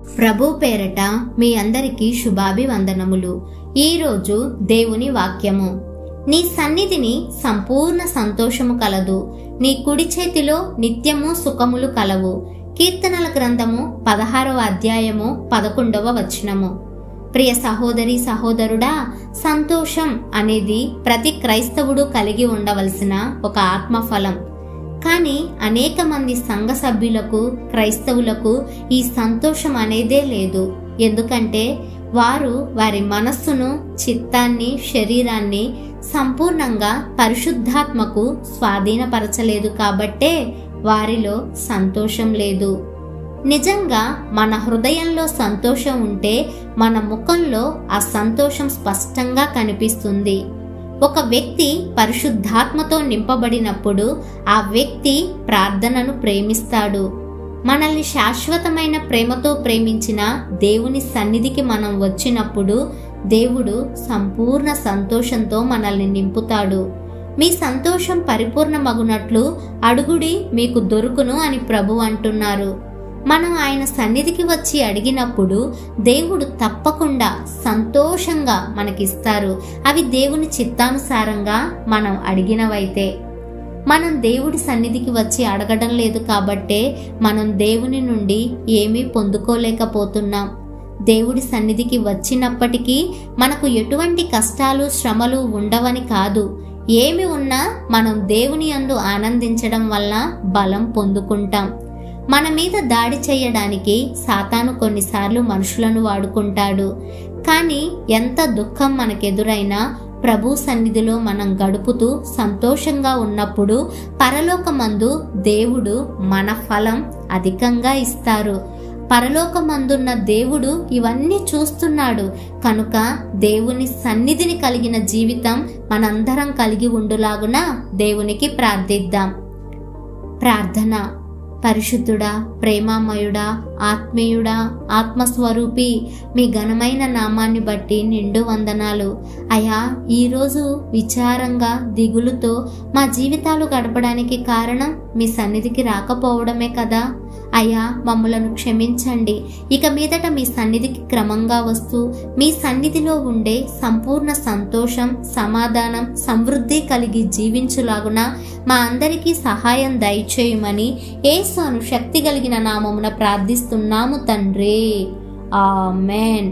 ప్రభు పేరట మీ అందరికీ శుభాభివందనములు. ఈరోజు దేవుని వాక్యము. నీ సన్నిధిని సంపూర్ణ సంతోషము కలదు, నీ కుడి చేతిలో నిత్యము సుఖములు కలవు. కీర్తనల గ్రంథము 16వ అధ్యాయము 11వ వచనము. ప్రియ సహోదరి సహోదరుడా, సంతోషం అనేది ప్రతి క్రైస్తవుడు కలిగి ఉండవలసిన ఒక ఆత్మఫలం. కానీ అనేక మంది సంఘ సభ్యులకు, క్రైస్తవులకు ఈ సంతోషం అనేదే లేదు. ఎందుకంటే వారు వారి మనస్సును, చిత్తాన్ని, శరీరాన్ని సంపూర్ణంగా పరిశుద్ధాత్మకు స్వాధీనపరచలేదు. కాబట్టే వారిలో సంతోషం లేదు. నిజంగా మన హృదయంలో సంతోషం ఉంటే మన ముఖంలో ఆ సంతోషం స్పష్టంగా కనిపిస్తుంది. ఒక వ్యక్తి పరిశుద్ధాత్మతో నింపబడినప్పుడు ఆ వ్యక్తి ప్రార్థనను ప్రేమిస్తాడు. మనల్ని శాశ్వతమైన ప్రేమతో ప్రేమించిన దేవుని సన్నిధికి మనం వచ్చినప్పుడు దేవుడు సంపూర్ణ సంతోషంతో మనల్ని నింపుతాడు. మీ సంతోషం పరిపూర్ణమగునట్లు అడుగుడి, మీకు దొరుకును అని ప్రభు అంటున్నారు. మనం ఆయన సన్నిధికి వచ్చి అడిగినప్పుడు దేవుడు తప్పకుండా సంతోషంగా మనకిస్తారు. అవి దేవుని చిత్తానుసారంగా మనం అడిగినవైతే. మనం దేవుడి సన్నిధికి వచ్చి అడగడం లేదు కాబట్టే మనం దేవుని నుండి ఏమీ పొందుకోలేకపోతున్నాం. దేవుడి సన్నిధికి వచ్చినప్పటికీ మనకు ఎటువంటి కష్టాలు, శ్రమలు ఉండవని కాదు. ఏమి ఉన్నా మనం దేవుని యందు ఆనందించడం వల్ల బలం పొందుకుంటాం. మన మీద దాడి చేయడానికి సాతాను కొన్నిసార్లు మనుషులను వాడుకుంటాడు. కానీ ఎంత దుఃఖం మనకెదురైనా ప్రభు సన్నిధిలో మనం గడుపుతూ సంతోషంగా ఉన్నప్పుడు పరలోకమందు దేవుడు మన ఫలం అధికంగా ఇస్తారు. పరలోకమందున్న దేవుడు ఇవన్నీ చూస్తున్నాడు కనుక దేవుని సన్నిధిని కలిగిన జీవితం మనందరం కలిగి ఉండులాగున దేవునికి ప్రార్థిద్దాం. ప్రార్థన. పరిశుద్ధుడా, ప్రేమామయుడా, ఆత్మీయుడా, ఆత్మస్వరూపి, మీ ఘనమైన నామాన్ని బట్టి నిండు వందనాలు. అయ్యా, ఈరోజు విచారంగా, దిగులుతో మా జీవితాలు గడపడానికి కారణం మీ సన్నిధికి రాకపోవడమే కదా. అయ్యా, మమ్ములను క్షమించండి. ఇక మీదట మీ సన్నిధికి క్రమంగా వస్తూ మీ సన్నిధిలో ఉండే సంపూర్ణ సంతోషం, సమాధానం, సమృద్ధి కలిగి జీవించులాగున మా అందరికీ సహాయం దయచేయమని యేసు శక్తి కలిగిన నామమున ప్రార్థిస్తున్నాము తండ్రి. ఆమేన్.